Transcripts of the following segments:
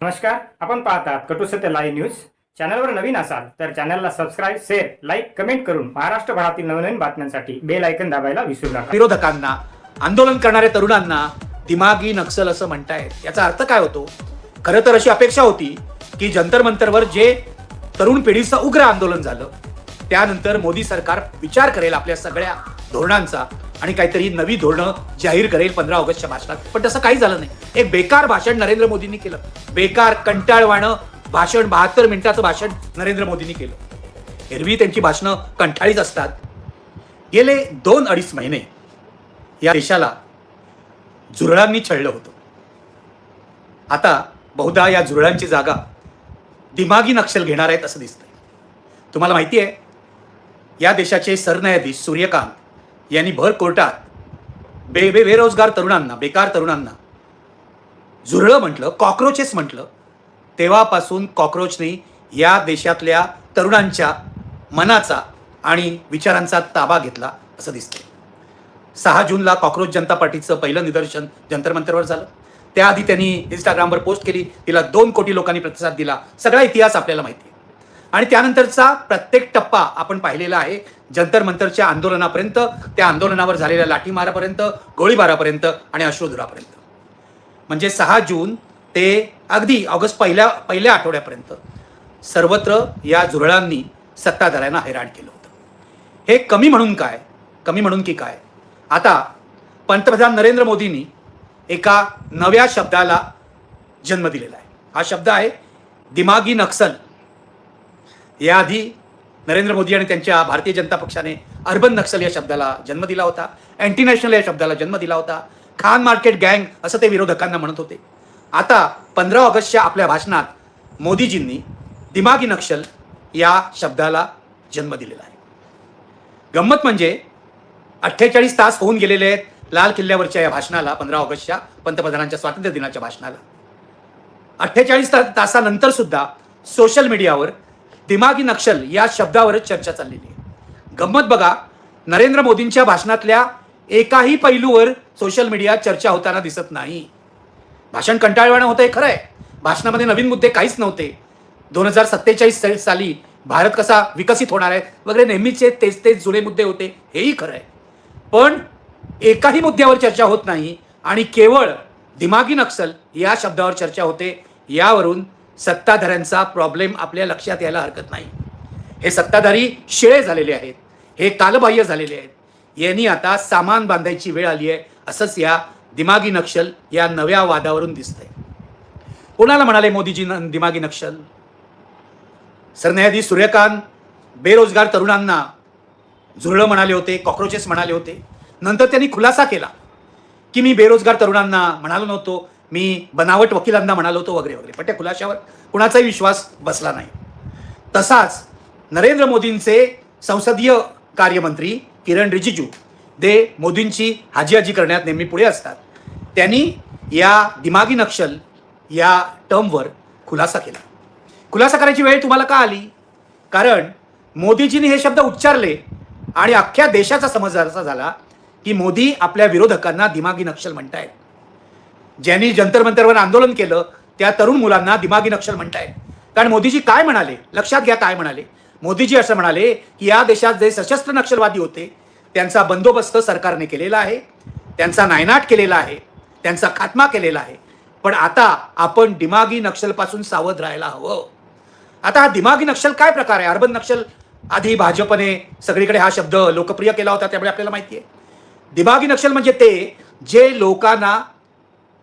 नमस्कार. आपण पाहतात कटू सत्य लाईव्ह न्यूज. चॅनलवर नवीन असाल तर चॅनलला सबस्क्राईब, शेअर, लाईक, कमेंट करून महाराष्ट्रभरातील नवनवीन बातम्यांसाठी बेल आयकन दाबायला विसरू नका. विरोधकांना, आंदोलन करणाऱ्या तरुणांना दिमागी नक्षल असं म्हणतायत. याचा अर्थ काय होतो? खरं तर अशी अपेक्षा होती की जंतर मंतरवर जे तरुण पिढीचं उग्र आंदोलन झालं त्यानंतर मोदी सरकार विचार करेल आपल्या सगळ्या धोरणांचा आणि काहीतरी नवी धोरणं जाहीर करेल 15 ऑगस्टच्या भाषणात. पण तसं काही झालं नाही. एक बेकार भाषण नरेंद्र मोदींनी केलं. बेकार, कंटाळवाणं भाषण, 72 मिनिटाचं भाषण नरेंद्र मोदींनी केलं. एरवी त्यांची भाषणं कंटाळीच असतात. गेले 2-2.5 महिने या देशाला झुरळांनी छळलं होतं. आता बहुधा या झुरळांची जागा दिमागी नक्षल घेणार आहेत असं दिसतंय. तुम्हाला माहिती आहे, या देशाचे सरन्यायाधीश सूर्यकांत यांनी भर कोर्टात बेरोजगार तरुणांना, बेकार तरुणांना झुरळं म्हटलं, कॉक्रोचेस म्हटलं. तेव्हापासून कॉक्रोचने या देशातल्या तरुणांच्या मनाचा आणि विचारांचा ताबा घेतला असं दिसतंय. 6 जूनला कॉक्रोच जनता पार्टीचं पहिलं निदर्शन जंतर मंतरवर झालं. त्याआधी त्यांनी इंस्टाग्रामवर पोस्ट केली, तिला 2 कोटी लोकांनी प्रतिसाद दिला. सगळा इतिहास आपल्याला माहिती आहे. आणि त्यानंतरचा प्रत्येक टप्पा आपण पाहिलेला आहे. जंतर मंतरच्या आंदोलनापर्यंत, त्या आंदोलनावर झालेल्या लाठीमारापर्यंत, गोळीबारापर्यंत आणि अश्रुधुरापर्यंत. म्हणजे 6 जून ते अगदी ऑगस्ट पहिल्या आठवड्यापर्यंत सर्वत्र या झुरळांनी सत्ताधाऱ्यांना हैराण केलं होतं. हे कमी म्हणून काय, कमी म्हणून की काय? आता पंतप्रधान नरेंद्र मोदींनी एका नव्या शब्दाला जन्म दिलेला आहे. हा शब्द आहे दिमागी नक्सल. याआधी नरेंद्र मोदी आणि त्यांच्या भारतीय जनता पक्षाने अर्बन नक्सल या शब्दाला जन्म दिला होता. अँटी नॅशनल या शब्दाला जन्म दिला होता. खान मार्केट गँग असं ते विरोधकांना म्हणत होते. आता 15 ऑगस्टच्या आपल्या भाषणात मोदीजींनी दिमागी नक्षल या शब्दाला जन्म दिलेला आहे. गंमत म्हणजे 48 तास होऊन गेलेले आहेत लाल किल्ल्यावरच्या या भाषणाला, 15 ऑगस्टच्या पंतप्रधानांच्या स्वातंत्र्य दिनाच्या भाषणाला. 48 तासानंतर सुद्धा सोशल मीडियावर दिमागी नक्षल या शब्दावरच चर्चा चाललेली आहे. गंमत बघा, नरेंद्र मोदींच्या भाषणातल्या एकाही पैलूवर सोशल मीडिया चर्चा होताना दिसत नाही. भाषण कंटाळवाणं होतं हे खरं आहे. भाषणामध्ये नवीन मुद्दे काहीच नव्हते. 2047 साली भारत कसा विकसित होणार आहे वगैरे नेहमीचे तेच जुने मुद्दे होते, हेही खरं आहे. पण एकाही मुद्द्यावर चर्चा होत नाही आणि केवळ दिमागी नक्षल या शब्दावर चर्चा होते. यावरून सत्ताधाऱ्यांचा प्रॉब्लेम आपल्या लक्षात यायला हरकत नाही. हे सत्ताधारी शिळे झालेले आहेत, हे कालबाह्य झालेले आहेत. यांनी आता सामान बांधायची वेळ आली आहे असंच या दिमागी नक्षल या नव्या वादावरून दिसतंय. कोणाला म्हणाले मोदीजी दिमागी नक्षल? सरन्यायाधीश सूर्यकांत बेरोजगार तरुणांना झुरळं म्हणाले होते, कॉक्रोचेस म्हणाले होते. नंतर त्यांनी खुलासा केला की मी बेरोजगार तरुणांना म्हणालो नव्हतो, मी बनावट वकिलांना म्हणालो होतो वगैरे वगैरे. पण त्या खुलाशावर कुणाचाही विश्वास बसला नाही. तसाच नरेंद्र मोदींचे संसदीय कार्यमंत्री किरण रिजिजू ते मोदींची हाजी करण्यात नेहमी पुढे असतात. त्यांनी या दिमागी नक्षल या टर्मवर खुलासा केला. खुलासा करायची वेळ तुम्हाला का आली? कारण मोदीजींनी हे शब्द उच्चारले आणि अख्ख्या देशाचा समज असा झाला की मोदी आपल्या विरोधकांना दिमागी नक्षल म्हणतायत. ज्यांनी जंतर मंतरवर आंदोलन केलं त्या तरुण मुलांना दिमागी नक्षल म्हणतायत. कारण मोदीजी काय म्हणाले, लक्षात घ्या काय म्हणाले. मोदीजी असं म्हणाले की या देशात जे सशस्त्र नक्षलवादी होते त्यांचा बंदोबस्त सरकारने केलेला आहे, त्यांचा नायनाट केलेला आहे, त्यांचा खात्मा केलेला आहे. पण आता आपण दिमागी नक्षलपासून सावध राहायला हवं. आता हा दिमागी नक्षल काय प्रकार आहे? अर्बन नक्षल आधी भाजपने सगळीकडे हा शब्द लोकप्रिय केला होता, त्यामुळे आपल्याला माहिती आहे. दिमागी नक्षल म्हणजे ते जे लोकांना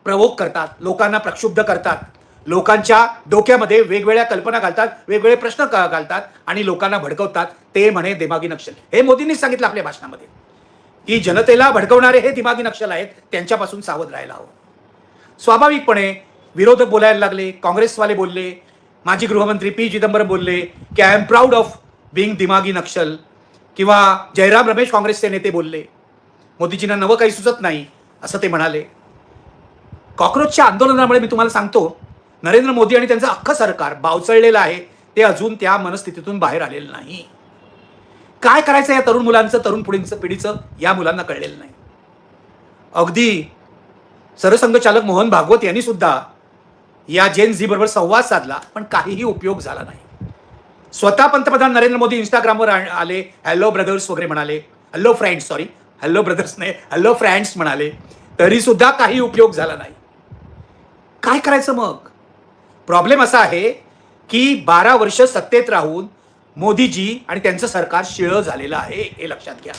प्रवोक करतात, लोकांना प्रक्षुब्ध करतात, लोकांच्या डोक्यामध्ये वेगवेगळ्या कल्पना घालतात, वेगवेगळे प्रश्न घालतात आणि लोकांना भडकवतात. ते म्हणे दिमागी नक्षल. हे मोदींनीच सांगितलं आपल्या भाषणामध्ये की जनतेला भडकवणारे हे दिमागी नक्षल आहेत, त्यांच्यापासून सावध राहायला हवं. स्वाभाविकपणे विरोधक बोलायला लागले, काँग्रेसवाले बोलले, माजी गृहमंत्री पी चिदंबरम बोलले की I am proud of being दिमागी नक्षल, किंवा जयराम रमेश काँग्रेसचे नेते बोलले. मोदीजींना नवं काही सुचत नाही असं ते म्हणाले. कॉक्रोचच्या आंदोलनामुळे मी तुम्हाला सांगतो, नरेंद्र मोदी आणि त्यांचं अख्खं सरकार बावचळलेलं आहे. ते अजून त्या मनस्थितीतून बाहेर आलेलं नाही. काय करायचं या तरुण मुलांचं, तरुण पिढीचं या मुलांना कळलेलं नाही. अगदी सरसंघचालक मोहन भागवत यांनी सुद्धा या जेन झी बरोबर संवाद साधला, पण काहीही उपयोग झाला नाही. स्वतः पंतप्रधान नरेंद्र मोदी इंस्टाग्रामवर आले, हॅलो ब्रदर्स वगैरे म्हणाले, hello friends, sorry hello brothers नाही, हॅलो फ्रेंड्स म्हणाले, तरी सुद्धा काही उपयोग झाला नाही. काय करायचं मग? प्रॉब्लेम असा आहे की 12 वर्ष सत्तेत राहून मोदीजी आणि त्यांचं सरकार शिळं झालेलं आहे, हे लक्षात घ्या.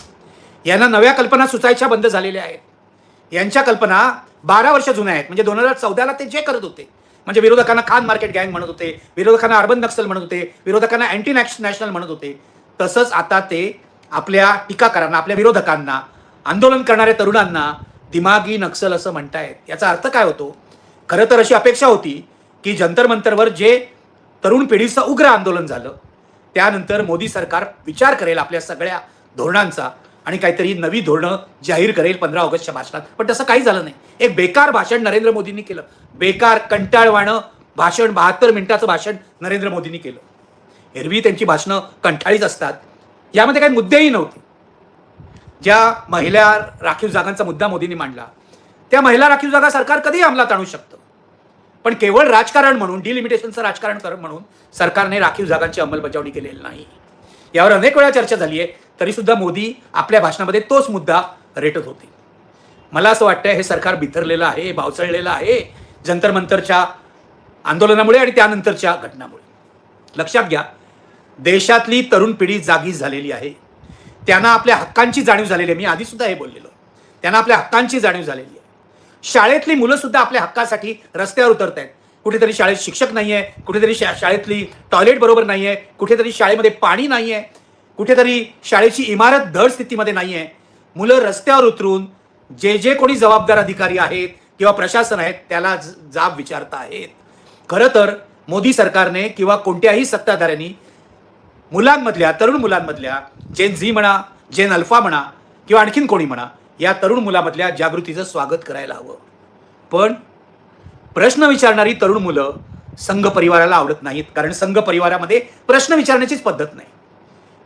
यांना नव्या कल्पना सुचायच्या बंद झालेल्या आहेत. यांच्या कल्पना 12 वर्ष जुन्या आहेत. म्हणजे 2014ला ते जे करत होते, म्हणजे विरोधकांना खान मार्केट गँग म्हणत होते, विरोधकांना अर्बन नक्सल म्हणत होते, विरोधकांना अँटी नॅशनल म्हणत होते, तसंच आता ते आपल्या टीकाकारांना, आपल्या विरोधकांना, आंदोलन करणाऱ्या तरुणांना दिमागी नक्सल असं म्हणतायत. याचा अर्थ काय होतो? खरं तर अशी अपेक्षा होती की जंतर मंतरवर जे तरुण पिढीचं उग्र आंदोलन झालं, त्यानंतर मोदी सरकार विचार करेल आपल्या सगळ्या धोरणांचा आणि काहीतरी नवी धोरणं जाहीर करेल 15 ऑगस्टच्या भाषणात. पण तसं काही झालं नाही. एक बेकार भाषण नरेंद्र मोदींनी केलं. बेकार, कंटाळवाणं भाषण, 72 मिनिटाचं भाषण नरेंद्र मोदींनी केलं. एरवी त्यांची भाषणं कंटाळीच असतात. यामध्ये काही मुद्देही नव्हते. ज्या महिला राखीव जागांचा मुद्दा मोदींनी मांडला, त्या महिला राखीव जागा सरकार कधीही अंमलात आणू शकतं. पण केवळ राजकारण म्हणून, डिलिमिटेशनचं राजकारण म्हणून सरकारने राखीव जागांची अंमलबजावणी केलेली नाही. यावर अनेक वेळा चर्चा झाली आहे, तरी सुद्धा मोदी आपल्या भाषणामध्ये तोच मुद्दा रेटत होते. मला असं वाटतं हे सरकार बिथरलेलं आहे, भावचळलेलं आहे जंतर मंतरच्या आंदोलनामुळे आणि त्यानंतरच्या घटनामुळे. लक्षात घ्या, देशातली तरुण पिढी जागी झालेली आहे. त्यांना आपल्या हक्कांची जाणीव झालेली आहे. मी आधी सुद्धा हे बोललेलो, त्यांना आपल्या हक्कांची जाणीव झालेली आहे. शाळेतली मुलं सुद्धा आपल्या हक्कासाठी रस्त्यावर उतरत आहेत. कुठेतरी शाळेत शिक्षक नाही आहे, कुठेतरी शाळेतली टॉयलेट बरोबर नाही आहे, कुठेतरी शाळेमध्ये पाणी नाही आहे, कुठेतरी शाळेची इमारत धड स्थितीमध्ये नाही आहे. मुलं रस्त्यावर उतरून जे कोणी जबाबदार अधिकारी आहेत किंवा प्रशासन आहेत त्याला जाब विचारत आहेत. खरं तर मोदी सरकारने किंवा कोणत्याही सत्ताधाऱ्यांनी मुलांमधल्या, तरुण मुलांमधल्या, जेन झी म्हणा, जेन अल्फा म्हणा किंवा आणखीन कोणी म्हणा, या तरुण मुलामधल्या जागृतीचं स्वागत करायला हवं. पण प्रश्न विचारणारी तरुण मुलं संघ परिवाराला आवडत नाहीत, कारण संघ परिवारामध्ये प्रश्न विचारण्याचीच पद्धत नाही.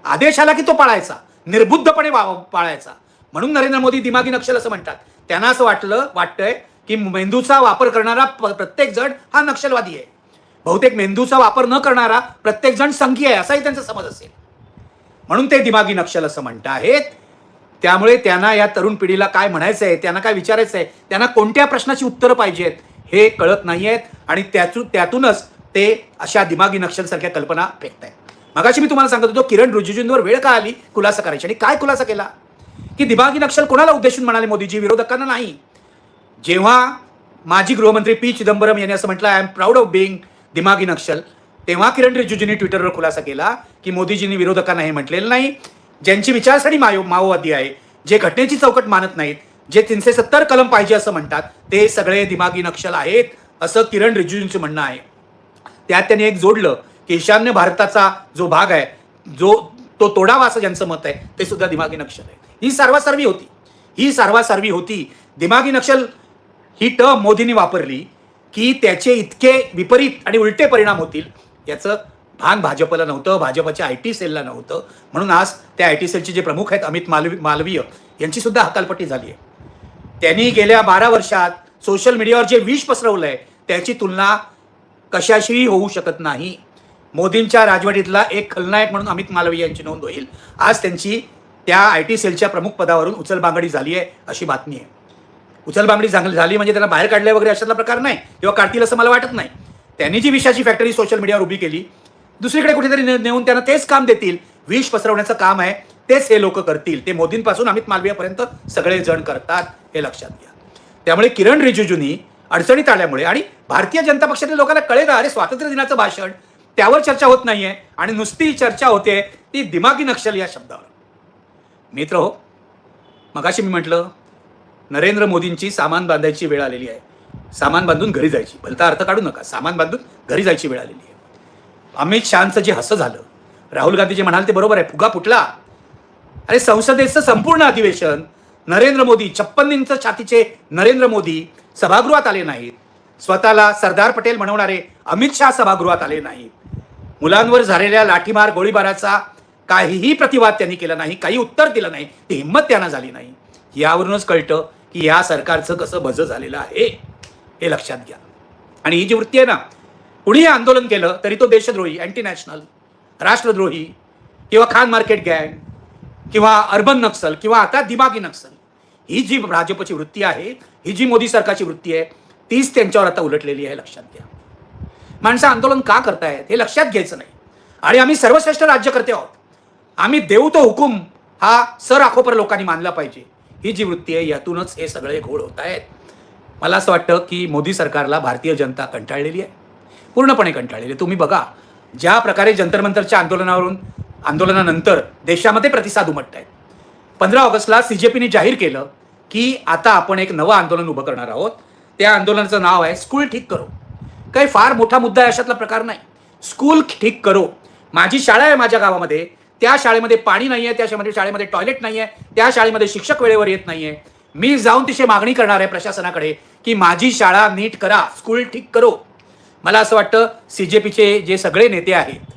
आदेश आला की तो पाळायचा, निर्बुद्धपणे पाळायचा. म्हणून नरेंद्र मोदी दिमागी नक्षल असं म्हणतात. त्यांना असं वाटतंय की मेंदूचा वापर करणारा प्रत्येक जण हा नक्षलवादी आहे. बहुतेक मेंदूचा वापर न करणारा प्रत्येक जण संघी आहे, असाही त्यांचा समज असेल. म्हणून ते दिमागी नक्षल असं म्हणताहेत. त्यामुळे त्यांना या तरुण पिढीला काय म्हणायचं आहे, त्यांना काय विचारायचं आहे, त्यांना कोणत्या प्रश्नाची उत्तरं पाहिजेत हे कळत नाही आहेत आणि त्यातूनच ते अशा दिमागी नक्षलसारख्या कल्पना फेकतायत. मगाशी मी तुम्हाला सांगत होतो, किरण रिजिजूंवर वेळ का आली खुलासा करायची, आणि काय खुलासा केला की दिमागी नक्षल कोणाला उद्देशून म्हणाले मोदीजी? विरोधकांना नाही. जेव्हा माजी गृहमंत्री पी चिदंबरम यांनी असं म्हटलं, I am proud of being दिमागी नक्षल, तेव्हा किरण रिजिजूंनी ट्विटरवर खुलासा केला की मोदीजींनी विरोधकांना हे म्हटलेलं नाही. ज्यांची विचारसरणी माओवादी आहे, जे घटनेची चौकट मानत नाहीत, जे 370 कलम पाहिजे असं म्हणतात, ते सगळे दिमागी नक्षल आहेत, असं किरण रिजिजूंचं म्हणणं आहे. त्यात त्यांनी एक जोडलं की ईशान्य भारताचा जो भाग आहे, जो तो तोडावा असं ज्यांचं मत आहे, ते सुद्धा दिमागी नक्षल आहे. ही सारवासारवी होती. दिमागी नक्षल ही टर्म मोदींनी वापरली की त्याचे इतके विपरीत आणि उलटे परिणाम होतील याचं भान भाजपला नव्हतं, भाजपच्या IT सेलला नव्हतं. म्हणून आज त्या IT सेलचे जे प्रमुख आहेत अमित मालवीय यांची सुद्धा हकालपट्टी झाली आहे. त्यांनी गेल्या 12 वर्षात सोशल मीडियावर जे विष पसरवलंय त्याची तुलना कशाशीही होऊ शकत नाही. मोदींच्या राजवटीतला एक खलनायक म्हणून अमित मालवीय यांची नोंद होईल. आज त्यांची त्या IT सेलच्या प्रमुख पदावरून उचलबांगडी झाली आहे अशी बातमी आहे. उचलबांगडी झाली म्हणजे त्यांना बाहेर काढले वगैरे अशातला प्रकार नाही, किंवा काढतील असं मला वाटत नाही. त्यांनी जी विषाची फॅक्टरी सोशल मीडियावर उभी केली, दुसरीकडे कुठेतरी नेऊन त्यांना तेच काम देतील. विष पसरवण्याचं काम आहे तेच हे लोक करतील. ते मोदींपासून अमित मालवीयापर्यंत सगळे जण करतात, हे लक्षात घ्या. त्यामुळे किरण रिजिजूंनी अडचणीत आल्यामुळे, आणि भारतीय जनता पक्षातील लोकांना कळेल, अरे स्वातंत्र्य दिनाचं भाषण, त्यावर चर्चा होत नाहीये आणि नुसती चर्चा होते ती दिमागी नक्षल या शब्दावर. मित्र हो, मगाशी मी म्हटलं नरेंद्र मोदींची सामान बांधायची वेळ आलेली आहे. सामान बांधून घरी जायची, भलता अर्थ काढू नका, सामान बांधून घरी जायची वेळ आलेली आहे. अमित शहांचं जे हसं झालं, राहुल गांधी जे म्हणाल ते बरोबर आहे, फुगा फुटला. अरे संसदेचं संपूर्ण अधिवेशन नरेंद्र मोदी, 56 इंच छातीचे नरेंद्र मोदी सभागृहात आले नाहीत. स्वतःला सरदार पटेल म्हणवणारे अमित शहा सभागृहात आले नाहीत. मुलांवर झालेल्या लाठीमार गोळीबाराचा काहीही प्रतिवाद त्यांनी केला नाही, काही उत्तर दिलं नाही, ती हिंमत त्यांना झाली नाही. यावरूनच कळतं की या सरकारचं कसं भजं झालेलं आहे, हे लक्षात घ्या. आणि ही जी वृत्ती आहे ना, कुणीही आंदोलन केलं तरी तो देशद्रोही, अँटी नॅशनल, राष्ट्रद्रोही किंवा खान मार्केट गँग किंवा अर्बन नक्सल किंवा आता दिमागी नक्सल, ही जी भाजपची वृत्ती आहे, ही जी मोदी सरकारची वृत्ती आहे, तीच त्यांच्यावर आता उलटलेली आहे. लक्षात घ्या. माणसं आंदोलन का करतायत हे लक्षात घ्यायचं नाही. आणि आम्ही सर्वश्रेष्ठ राज्यकर्ते आहोत, आम्ही देऊ तो हुकूम हा सर आखोपर लोकांनी मानला पाहिजे, ही जी वृत्ती आहे, यातूनच हे सगळे घोळ होत आहेत. मला असं वाटतं की मोदी सरकारला भारतीय जनता कंटाळलेली आहे, पूर्णपणे कंटाळलेली आहे. तुम्ही बघा ज्या प्रकारे जंतर मंतरच्या आंदोलनानंतर देशामध्ये प्रतिसाद उमटत आहेत. 15 ऑगस्टला CJPने जाहीर केलं की आता आपण एक नवं आंदोलन उभं करणार आहोत. त्या आंदोलनाचं नाव आहे स्कूल ठीक करो. काही फार मोठा मुद्दा आहे अशातला प्रकार नाही. स्कूल ठीक करो. माझी शाळा आहे माझ्या गावामध्ये, त्या शाळेमध्ये पाणी नाही आहे, त्या शाळेमध्ये टॉयलेट नाही आहे, त्या शाळेमध्ये शिक्षक वेळेवर येत नाही आहे. मी जाऊन तिथे मागणी करणार आहे प्रशासनाकडे की माझी शाळा नीट करा, स्कूल ठीक करो. मला असं वाटतं CJPचे जे सगळे नेते आहेत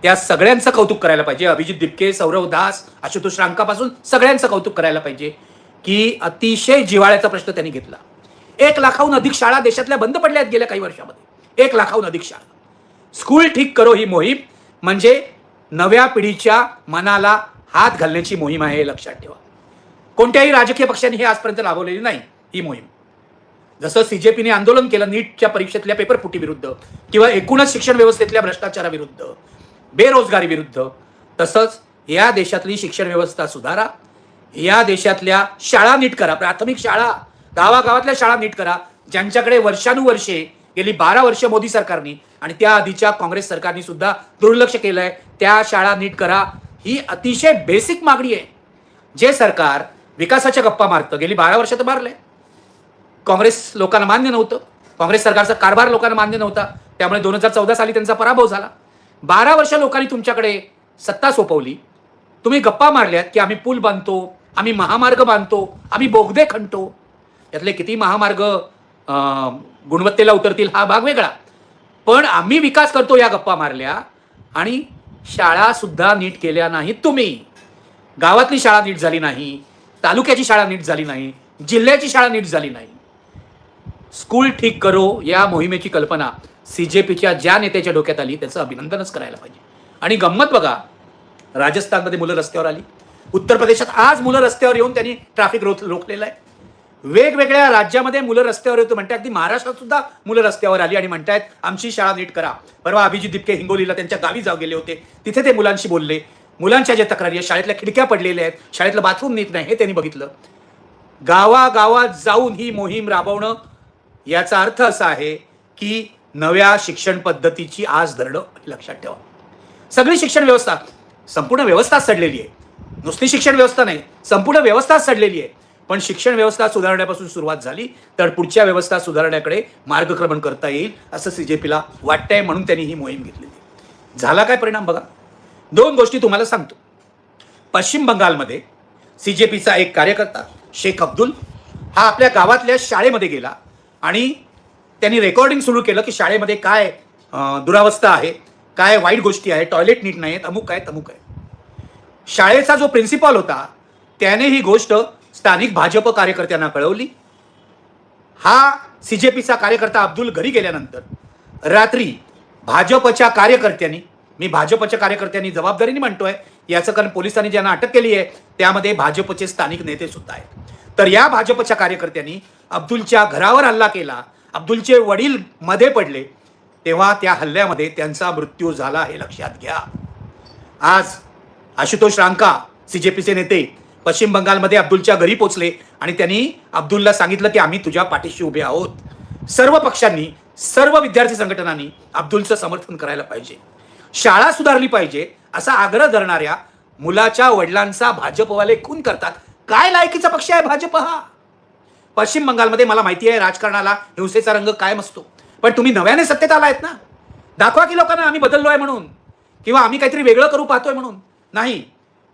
त्या सगळ्यांचं कौतुक करायला पाहिजे. अभिजित दिपके, सौरव दास, आशुतोष रांकापासून सगळ्यांचं कौतुक करायला पाहिजे की अतिशय जिव्हाळ्याचा प्रश्न त्यांनी घेतला. 1 लाखाहून अधिक शाळा देशातल्या बंद पडल्या आहेत गेल्या काही वर्षामध्ये. 1 लाखाहून अधिक शाळा. स्कूल ठीक करो ही मोहीम म्हणजे नव्या पिढीच्या मनाला हात घालण्याची मोहीम आहे, हे लक्षात ठेवा. कोणत्याही राजकीय पक्षाने हे आजपर्यंत राबवलेली नाही ही मोहीम. जसं CJPने आंदोलन केलं नीटच्या परीक्षेतल्या पेपरफुटी विरुद्ध किंवा एकूणच शिक्षण व्यवस्थेतल्या भ्रष्टाचाराविरुद्ध, बेरोजगारी विरुद्ध, तसंच या देशातली शिक्षण व्यवस्था सुधारा, या देशातल्या शाळा नीट करा, प्राथमिक शाळा, गावागावातल्या शाळा नीट करा. ज्यांच्याकडे वर्षानुवर्षे गेली 12 वर्ष मोदी सरकारनी आणि त्या आधीच्या काँग्रेस सरकारनी सुद्धा दुर्लक्ष केलंय, त्या शाळा नीट करा. ही अतिशय बेसिक मागणी आहे. जे सरकार विकासाच्या गप्पा मारतं, गेली 12 वर्ष तर मारले, काँग्रेस लोकांना मान्य नव्हतं, काँग्रेस सरकारचा कारभार लोकांना मान्य नव्हता, त्यामुळे 2014 साली त्यांचा पराभव झाला. 12 वर्ष लोकांनी तुमच्याकडे सत्ता सोपवली, तुम्ही गप्पा मारल्यात की आम्ही पूल बांधतो, आम्ही महामार्ग बांधतो, आम्ही बोगदे खणतो. यातले किती महामार्ग गुणवत्तेला उतरतील हा भाग वेगळा, पण आम्ही विकास करतो या गप्पा मारल्या आणि शाळा सुद्धा नीट केल्या नाहीत तुम्ही. गावातली शाळा नीट झाली नाही, तालुक्याची शाळा नीट झाली नाही, जिल्ह्याची शाळा नीट झाली नाही. स्कूल ठीक करो या मोहिमेची कल्पना CJPच्या ज्या नेत्याच्या डोक्यात आली त्याचं अभिनंदनच करायला पाहिजे. आणि गंमत बघा, राजस्थानमध्ये मुलं रस्त्यावर आली, उत्तर प्रदेशात आज मुलं रस्त्यावर येऊन त्यांनी ट्रॅफिक रोखलेलं आहे. वेगवेगळ्या राज्यामध्ये मुलं रस्त्यावर येतो म्हणतात, अगदी महाराष्ट्रात सुद्धा मुलं रस्त्यावर आली आणि म्हणतायत आमची शाळा नीट करा. परवा अभिजित दिपके हिंगोलीला त्यांच्या गावी गेले होते, तिथे ते मुलांशी बोलले. मुलांच्या ज्या तक्रारी आहेत, शाळेतल्या खिडक्या पडलेल्या आहेत, शाळेतलं बाथरूम नीट नाही, हे त्यांनी बघितलं. गावागावात जाऊन ही मोहीम राबवणं याचा अर्थ असा आहे की नव्या शिक्षण पद्धतीची आज धरणं. लक्षात ठेवा, सगळी शिक्षण व्यवस्था, संपूर्ण व्यवस्था सडलेली आहे. नुसती शिक्षण व्यवस्था नाही, संपूर्ण व्यवस्था सडलेली आहे. पण शिक्षण व्यवस्था सुधारण्यापासून सुरुवात झाली तर पुढच्या व्यवस्था सुधारण्याकडे मार्गक्रमण करता येईल असं CJPला वाटतंय, म्हणून त्यांनी ही मोहीम घेतलेली. झाला काय परिणाम बघा. 2 गोष्टी तुम्हाला सांगतो. पश्चिम बंगालमध्ये CJPचा एक कार्यकर्ता शेख अब्दुल हा आपल्या गावातल्या शाळेमध्ये गेला आणि त्यांनी रेकॉर्डिंग सुरू केलं की शाळेमध्ये काय दुरावस्था आहे, काय वाईट गोष्टी आहेत, टॉयलेट नीट नाही आहेत, अमुक आहे तमुक आहे. शाळेचा जो प्रिन्सिपॉल होता त्याने ही गोष्ट स्थानिक भाजप कार्यकर्त्यांना कळवली. हा CJPचा कार्यकर्ता अब्दुल घरी गेल्यानंतर रात्री भाजपच्या कार्यकर्त्यांनी, मी भाजपच्या कार्यकर्त्यांनी जबाबदारीने म्हणतोय याचं कारण पोलिसांनी ज्यांना अटक केली आहे त्यामध्ये भाजपचे स्थानिक नेते सुद्धा आहेत. तर या भाजपच्या कार्यकर्त्यांनी अब्दुलच्या घरावर हल्ला केला. अब्दुलचे वडील मध्ये पडले, तेव्हा त्या हल्ल्यामध्ये त्यांचा मृत्यू झाला, हे लक्षात घ्या. आज आशुतोष रांका CJPचे नेते पश्चिम बंगालमध्ये अब्दुलच्या घरी पोहोचले आणि त्यांनी अब्दुलला सांगितलं की आम्ही तुझ्या पाठीशी उभे आहोत. सर्व पक्षांनी, सर्व विद्यार्थी संघटनांनी अब्दुलचं समर्थन करायला पाहिजे. शाळा सुधारली पाहिजे असा आग्रह धरणाऱ्या मुलाच्या वडिलांचा भाजपवाले खून करतात. काय लायकीचा पक्ष आहे भाजप हा? पश्चिम बंगालमध्ये मला माहिती आहे राजकारणाला हिंसेचा रंग कायम असतो, पण तुम्ही नव्याने सत्तेत आलायत ना, दाखवा की लोकांना आम्ही बदललोय म्हणून किंवा आम्ही काहीतरी वेगळं करू पाहतोय म्हणून. नाही,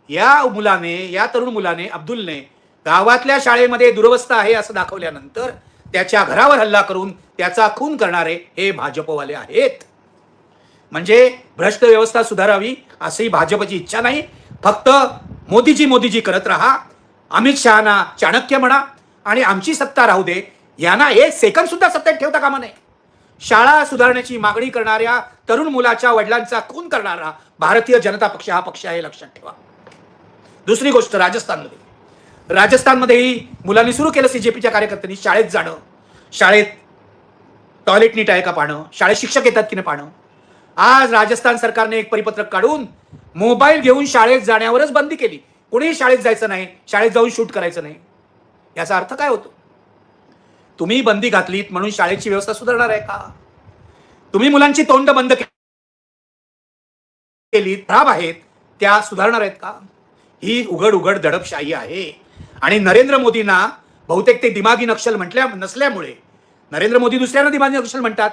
या मुलाने, या तरुण मुलाने, अब्दुलने गावातल्या शाळेमध्ये दुरवस्था आहे असं दाखवल्यानंतर त्याच्या घरावर हल्ला करून त्याचा खून करणारे हे भाजपवाले आहेत. म्हणजे भ्रष्ट व्यवस्था सुधारावी अशी भाजपची इच्छा नाही. फक्त मोदीजी करत राहा. अमित शहाना चाणक्य म्हणा आणि आमची सत्ता राहू दे, यांना 1 सेकंद सुद्धा सत्तेत ठेवता कामा नये. शाळा सुधारण्याची मागणी करणाऱ्या तरुण मुलाच्या वडिलांचा खून करणारा भारतीय जनता पक्ष हा पक्ष आहे, लक्षात ठेवा. दुसरी गोष्ट, राजस्थानमध्येही मुलांनी सुरू केलं, सीजेपीच्या कार्यकर्त्यांनी शाळेत जाणं, शाळेत टॉयलेट नीट आहे का पाहणं, शाळेत शिक्षक येतात की नाही पाहणं. आज राजस्थान सरकारने एक परिपत्रक काढून मोबाईल घेऊन शाळेत जाण्यावरच बंदी केली. कोणीही शाळेत जायचं नाही, शाळेत जाऊन शूट करायचं नाही. याचा अर्थ काय होतो? तुम्ही बंदी घातलीत म्हणून शाळेची व्यवस्था सुधारणार आहे का? तुम्ही मुलांची तोंड बंद केली, खराब आहेत, त्या सुधारणार आहेत का? ही उघड दडपशाही आहे. आणि नरेंद्र मोदींना बहुतेक ते दिमागी नक्षल नसल्यामुळे, नरेंद्र मोदी दुसऱ्यांना दिमागी नक्षल म्हणतात,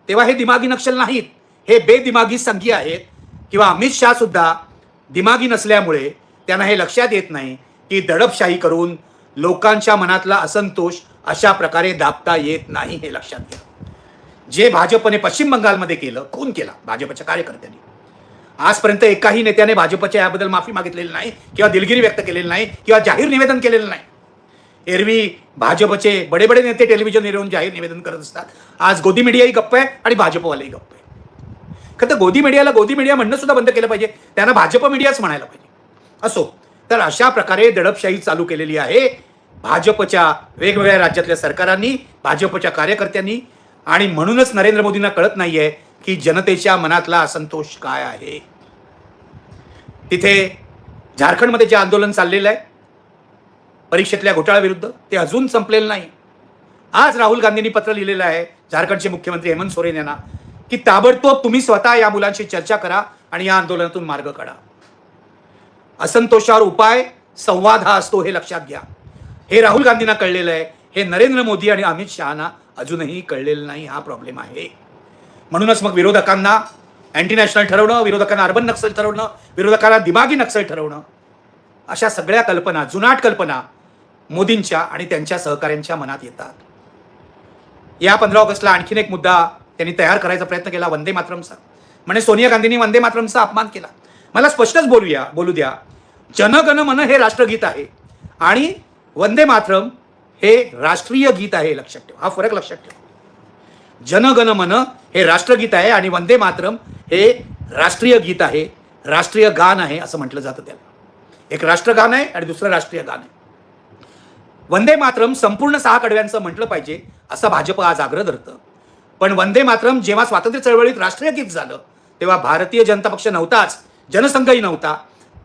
तेव्हा हे दिमागी नक्षल नाहीत, हे बेदिमागी संघी आहेत. किंवा अमित शहा सुद्धा दिमागी नसल्यामुळे त्यांना हे लक्षात येत नाही की दडपशाही करून लोकांच्या मनातला असंतोष अशा प्रकारे दाबता येत नाही, हे लक्षात घ्या. जे भाजपने पश्चिम बंगालमध्ये केलं, खून केला भाजपच्या कार्यकर्त्यांनी, आजपर्यंत एकाही नेत्याने भाजपच्या याबद्दल माफी मागितलेली नाही किंवा दिलगिरी व्यक्त केलेली नाही किंवा जाहीर निवेदन केलेलं नाही. एरवी भाजपचे बडे नेते टेलिव्हिजन येऊन जाहीर निवेदन करत असतात. आज गोदी मीडियाही गप्प आहे आणि भाजपवालेही गप्प आहे. खरं तर गोदी मीडिया म्हणणं सुद्धा बंद केलं पाहिजे, त्यांना भाजप मीडियाच म्हणायला पाहिजे. असो, तर अशा प्रकारे दडपशाही चालू केलेली आहे भाजपच्या वेगवेगळ्या राज्यातल्या सरकारांनी, भाजपच्या कार्यकर्त्यांनी. आणि म्हणूनच नरेंद्र मोदींना कळत नाहीये की जनतेच्या मनातला असंतोष काय आहे. तिथे झारखंडमध्ये जे आंदोलन चाललेलं आहे परीक्षेतल्या घोटाळ्याविरुद्ध, ते अजून संपलेलं नाही. आज राहुल गांधींनी पत्र लिहिलेलं आहे झारखंडचे मुख्यमंत्री हेमंत सोरेन यांना की ताबडतोब तुम्ही स्वतः या मुलांशी चर्चा करा आणि या आंदोलनातून मार्ग काढा. असंतोषावर उपाय संवाद हा असतो, हे लक्षात घ्या. हे राहुल गांधींना कळलेलं आहे, हे नरेंद्र मोदी आणि अमित शहाना अजूनही कळलेलं नाही. हा प्रॉब्लेम आहे. म्हणूनच मग विरोधकांना अँटी नॅशनल ठरवणं, विरोधकांना अर्बन नक्सल ठरवणं, विरोधकांना दिमागी नक्सल ठरवणं, अशा सगळ्या कल्पना, जुनाट कल्पना मोदींच्या आणि त्यांच्या सहकाऱ्यांच्या मनात येतात. या 15 ऑगस्टला आणखीन एक मुद्दा त्यांनी तयार करायचा प्रयत्न केला, वंदे मातरमचा. म्हणजे सोनिया गांधींनी वंदे मातरमचा अपमान केला. मला स्पष्टच बोलू द्या, जनगण मन हे राष्ट्रगीत आहे आणि वंदे मातरम हे राष्ट्रीय गीत आहे, लक्षात ठेवा. हा फरक लक्षात ठेवा. जनगण मन हे राष्ट्रगीत आहे आणि वंदे मातरम हे राष्ट्रीय गीत आहे, राष्ट्रीय गान आहे असं म्हटलं जातं त्याला. एक राष्ट्रगान आहे आणि दुसरं राष्ट्रीय गान आहे. वंदे मातरम संपूर्ण 6 कडव्यांचं म्हटलं पाहिजे असं भाजप आज आग्रह धरतं. पण वंदे मातरम जेव्हा स्वातंत्र्य चळवळीत राष्ट्रीय गीत झालं तेव्हा भारतीय जनता पक्ष नव्हताच, जनसंघही नव्हता.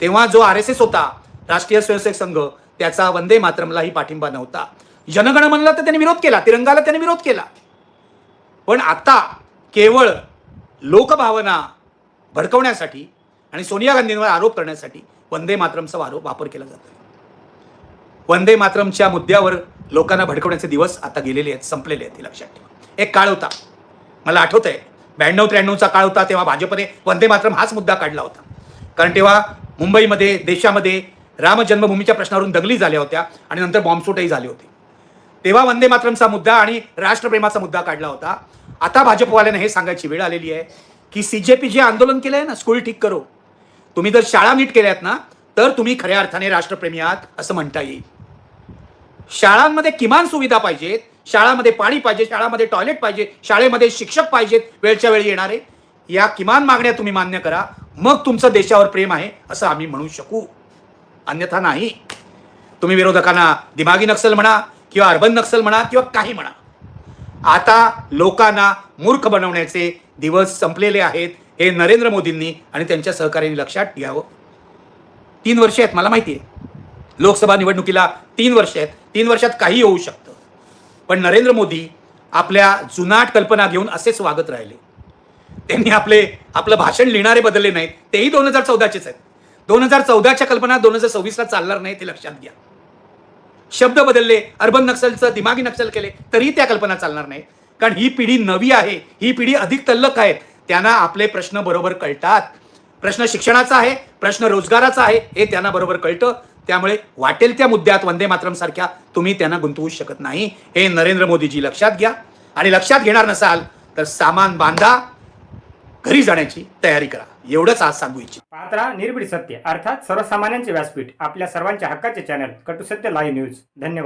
तेव्हा जो RSS होता, राष्ट्रीय स्वयंसेवक संघ, त्याचा वंदे मातरमलाही पाठिंबा नव्हता. जनगण मनला तर त्यांनी विरोध केला, तिरंगाला त्यांनी विरोध केला. पण आता केवळ लोकभावना भडकवण्यासाठी आणि सोनिया गांधींवर आरोप करण्यासाठी वंदे मातरमचा वापर केला जातो. वंदे मातरमच्या मुद्द्यावर लोकांना भडकवण्याचे दिवस आता गेलेले आहेत, संपलेले आहेत, हे लक्षात ठेवा. एक काळ होता, मला आठवत आहे 92-93चा काळ होता, तेव्हा भाजपने वंदे मातरम हाच मुद्दा काढला होता. कारण तेव्हा मुंबईमध्ये, देशामध्ये राम जन्मभूमीच्या प्रश्नावरून दंगली झाल्या होत्या आणि नंतर बॉम्बस्फोटही झाले होते. तेव्हा वंदे मातरमचा मुद्दा आणि राष्ट्रप्रेमाचा मुद्दा काढला होता. आता भाजपवाल्यांना हे सांगायची वेळ आलेली आहे की सीजेपी जे आंदोलन केलंय ना, स्कूल ठीक करो, तुम्ही जर शाळा नीट केल्यात ना तर तुम्ही खऱ्या अर्थाने राष्ट्रप्रेमी आहात असं म्हणता येईल. शाळांमध्ये किमान सुविधा पाहिजेत, शाळामध्ये पाणी पाहिजे, शाळामध्ये टॉयलेट पाहिजे, शाळेमध्ये शिक्षक पाहिजेत वेळच्या वेळी येणारे. या किमान मागण्या तुम्ही मान्य करा, मग तुमचं देशावर प्रेम आहे असं आम्ही म्हणू शकू. अन्यथा नाही. तुम्ही विरोधकांना दिमागी नक्सल म्हणा किंवा अर्बन नक्सल म्हणा किंवा काही म्हणा, आता लोकांना मूर्ख बनवण्याचे दिवस संपलेले आहेत. हे नरेंद्र मोदींनी आणि त्यांच्या सहकार्यांनी लक्षात घ्यावं. 3 वर्ष आहेत, मला माहिती आहे लोकसभा निवडणुकीला 3 वर्ष आहेत, 3 वर्षात काही होऊ शकतं. पण नरेंद्र मोदी आपल्या जुनाट कल्पना घेऊन असेच वागत राहिले. त्यांनी आपलं भाषण लिहिणारे बदलले नाहीत, तेही 2014चेच आहेत. 2014च्या कल्पना 2026ला चालणार नाही, ते लक्षात घ्या. शब्द बदलले, अर्बन नक्सलचं दिमागी नक्सल केले तरी त्या कल्पना चालणार नाही. कारण ही पिढी नवी आहे, ही पिढी अधिक तल्लख आहेत, त्यांना आपले प्रश्न बरोबर कळतात. प्रश्न शिक्षणाचा आहे, प्रश्न रोजगाराचा आहे, हे त्यांना बरोबर कळतं. त्यामुळे वाटेल त्या मुद्द्यात वंदे मातरम सारख्या तुम्ही त्यांना गुंतवू शकत नाही, हे नरेंद्र मोदीजी लक्षात घ्या. आणि लक्षात घेणार नसाल तर सामान बांधा, घरी जाण्याची तयारी करा. एवढंच आज सांगू इच्छित. पाहत राहा निर्भीड सत्य, अर्थात सर्वसामान्यांचे व्यासपीठ, आपल्या सर्वांच्या हक्काचे चॅनल कटू सत्य लाईव्ह न्यूज. धन्यवाद.